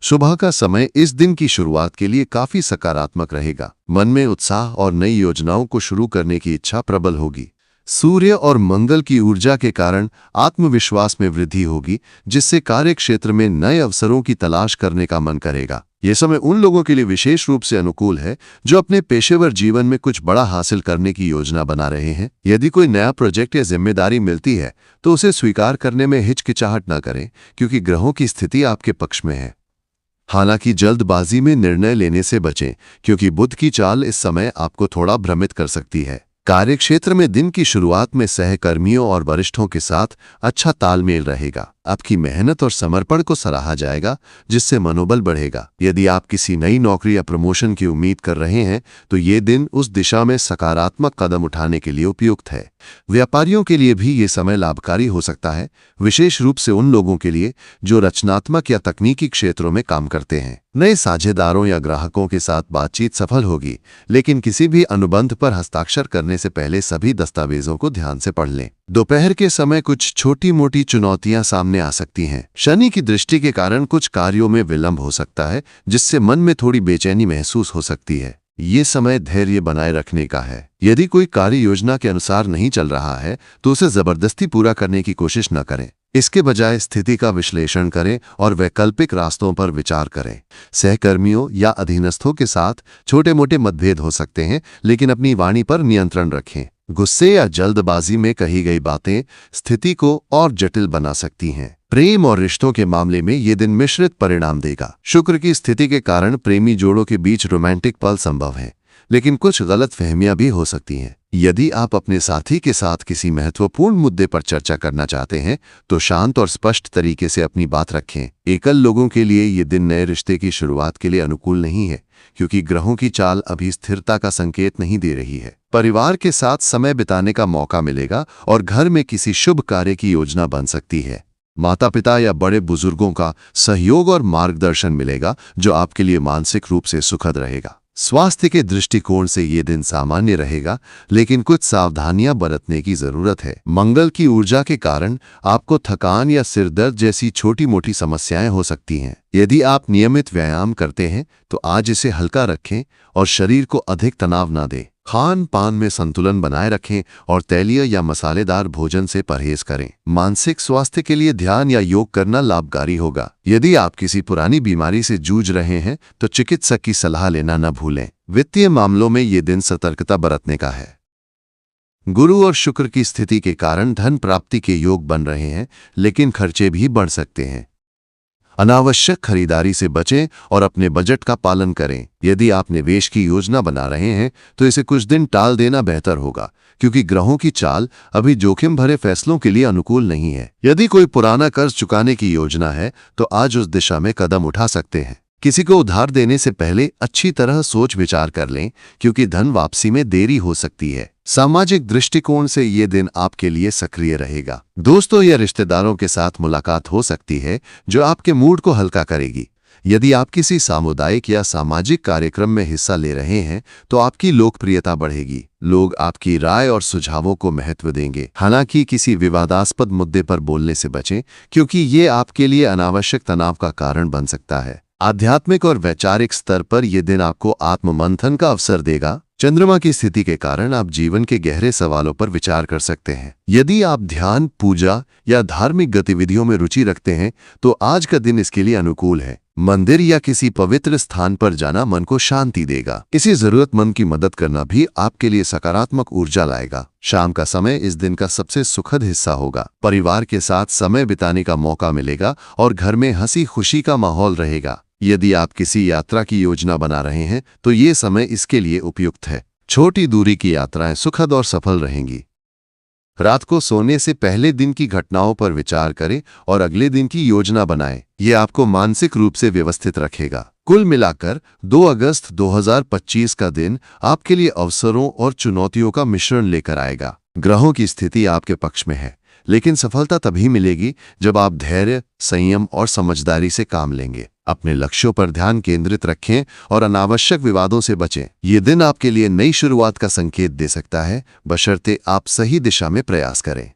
सुबह का समय इस दिन की शुरुआत के लिए काफी सकारात्मक रहेगा। मन में उत्साह और नई योजनाओं को शुरू करने की इच्छा प्रबल होगी। सूर्य और मंगल की ऊर्जा के कारण आत्मविश्वास में वृद्धि होगी, जिससे कार्य क्षेत्र में नए अवसरों की तलाश करने का मन करेगा। यह समय उन लोगों के लिए विशेष रूप से अनुकूल है जो अपने पेशेवर जीवन में कुछ बड़ा हासिल करने की योजना बना रहे हैं। यदि कोई नया प्रोजेक्ट या जिम्मेदारी मिलती है तो उसे स्वीकार करने में हिचकिचाहट न करें, क्योंकि ग्रहों की स्थिति आपके पक्ष में है। हालांकि जल्दबाजी में निर्णय लेने से बचें, क्योंकि बुध की चाल इस समय आपको थोड़ा भ्रमित कर सकती है। कार्यक्षेत्र में दिन की शुरुआत में सहकर्मियों और वरिष्ठों के साथ अच्छा तालमेल रहेगा। आपकी मेहनत और समर्पण को सराहा जाएगा, जिससे मनोबल बढ़ेगा। यदि आप किसी नई नौकरी या प्रमोशन की उम्मीद कर रहे हैं तो ये दिन उस दिशा में सकारात्मक कदम उठाने के लिए उपयुक्त है। व्यापारियों के लिए भी ये समय लाभकारी हो सकता है, विशेष रूप से उन लोगों के लिए जो रचनात्मक या तकनीकी क्षेत्रों में काम करते हैं। नए साझेदारों या ग्राहकों के साथ बातचीत सफल होगी, लेकिन किसी भी अनुबंध पर हस्ताक्षर करने से पहले सभी दस्तावेजों को ध्यान से पढ़ लें। दोपहर के समय कुछ छोटी मोटी चुनौतियां सामने आ सकती हैं। शनि की दृष्टि के कारण कुछ कार्यों में विलंब हो सकता है, जिससे मन में थोड़ी बेचैनी महसूस हो सकती है। ये समय धैर्य बनाए रखने का है। यदि कोई कार्य योजना के अनुसार नहीं चल रहा है तो उसे जबरदस्ती पूरा करने की कोशिश न करें। इसके बजाय स्थिति का विश्लेषण करें और वैकल्पिक रास्तों पर विचार करें। सहकर्मियों या अधीनस्थों के साथ छोटे मोटे मतभेद हो सकते हैं, लेकिन अपनी वाणी पर नियंत्रण रखें। गुस्से या जल्दबाजी में कही गई बातें स्थिति को और जटिल बना सकती हैं। प्रेम और रिश्तों के मामले में ये दिन मिश्रित परिणाम देगा। शुक्र की स्थिति के कारण प्रेमी जोड़ों के बीच रोमांटिक पल संभव है, लेकिन कुछ गलतफहमियां भी हो सकती हैं। यदि आप अपने साथी के साथ किसी महत्वपूर्ण मुद्दे पर चर्चा करना चाहते हैं तो शांत और स्पष्ट तरीके से अपनी बात रखें। एकल लोगों के लिए ये दिन नए रिश्ते की शुरुआत के लिए अनुकूल नहीं है, क्योंकि ग्रहों की चाल अभी स्थिरता का संकेत नहीं दे रही है। परिवार के साथ समय बिताने का मौका मिलेगा और घर में किसी शुभ कार्य की योजना बन सकती है। माता पिता या बड़े बुजुर्गों का सहयोग और मार्गदर्शन मिलेगा, जो आपके लिए मानसिक रूप से सुखद रहेगा। स्वास्थ्य के दृष्टिकोण से ये दिन सामान्य रहेगा, लेकिन कुछ सावधानियां बरतने की जरूरत है। मंगल की ऊर्जा के कारण आपको थकान या सिरदर्द जैसी छोटी मोटी समस्याएं हो सकती हैं। यदि आप नियमित व्यायाम करते हैं तो आज इसे हल्का रखें और शरीर को अधिक तनाव न दें। खान पान में संतुलन बनाए रखें और तैलीय या मसालेदार भोजन से परहेज करें। मानसिक स्वास्थ्य के लिए ध्यान या योग करना लाभकारी होगा। यदि आप किसी पुरानी बीमारी से जूझ रहे हैं तो चिकित्सक की सलाह लेना न भूलें। वित्तीय मामलों में ये दिन सतर्कता बरतने का है। गुरु और शुक्र की स्थिति के कारण धन प्राप्ति के योग बन रहे हैं, लेकिन खर्चे भी बढ़ सकते हैं। अनावश्यक खरीदारी से बचें और अपने बजट का पालन करें। यदि आप निवेश की योजना बना रहे हैं तो इसे कुछ दिन टाल देना बेहतर होगा, क्योंकि ग्रहों की चाल अभी जोखिम भरे फैसलों के लिए अनुकूल नहीं है। यदि कोई पुराना कर्ज चुकाने की योजना है तो आज उस दिशा में कदम उठा सकते हैं। किसी को उधार देने से पहले अच्छी तरह सोच विचार कर लें, क्योंकि धन वापसी में देरी हो सकती है। सामाजिक दृष्टिकोण से ये दिन आपके लिए सक्रिय रहेगा। दोस्तों या रिश्तेदारों के साथ मुलाकात हो सकती है जो आपके मूड को हल्का करेगी। यदि आप किसी सामुदायिक या सामाजिक कार्यक्रम में हिस्सा ले रहे हैं तो आपकी लोकप्रियता बढ़ेगी। लोग आपकी राय और सुझावों को महत्व देंगे। हालांकि किसी विवादास्पद मुद्दे पर बोलने से बचें, क्योंकि ये आपके लिए अनावश्यक तनाव का कारण बन सकता है। आध्यात्मिक और वैचारिक स्तर पर यह दिन आपको आत्ममंथन का अवसर देगा। चंद्रमा की स्थिति के कारण आप जीवन के गहरे सवालों पर विचार कर सकते हैं। यदि आप ध्यान, पूजा या धार्मिक गतिविधियों में रुचि रखते हैं तो आज का दिन इसके लिए अनुकूल है। मंदिर या किसी पवित्र स्थान पर जाना मन को शांति देगा। किसी जरूरतमंद की मदद करना भी आपके लिए सकारात्मक ऊर्जा लाएगा। शाम का समय इस दिन का सबसे सुखद हिस्सा होगा। परिवार के साथ समय बिताने का मौका मिलेगा और घर में हंसी खुशी का माहौल रहेगा। यदि आप किसी यात्रा की योजना बना रहे हैं तो ये समय इसके लिए उपयुक्त है। छोटी दूरी की यात्राएं सुखद और सफल रहेंगी। रात को सोने से पहले दिन की घटनाओं पर विचार करें और अगले दिन की योजना बनाएं। ये आपको मानसिक रूप से व्यवस्थित रखेगा। कुल मिलाकर 2 अगस्त 2025 का दिन आपके लिए अवसरों और चुनौतियों का मिश्रण लेकर आएगा। ग्रहों की स्थिति आपके पक्ष में है, लेकिन सफलता तभी मिलेगी जब आप धैर्य, संयम और समझदारी से काम लेंगे। अपने लक्ष्यों पर ध्यान केंद्रित रखें और अनावश्यक विवादों से बचें। ये दिन आपके लिए नई शुरुआत का संकेत दे सकता है, बशर्ते आप सही दिशा में प्रयास करें।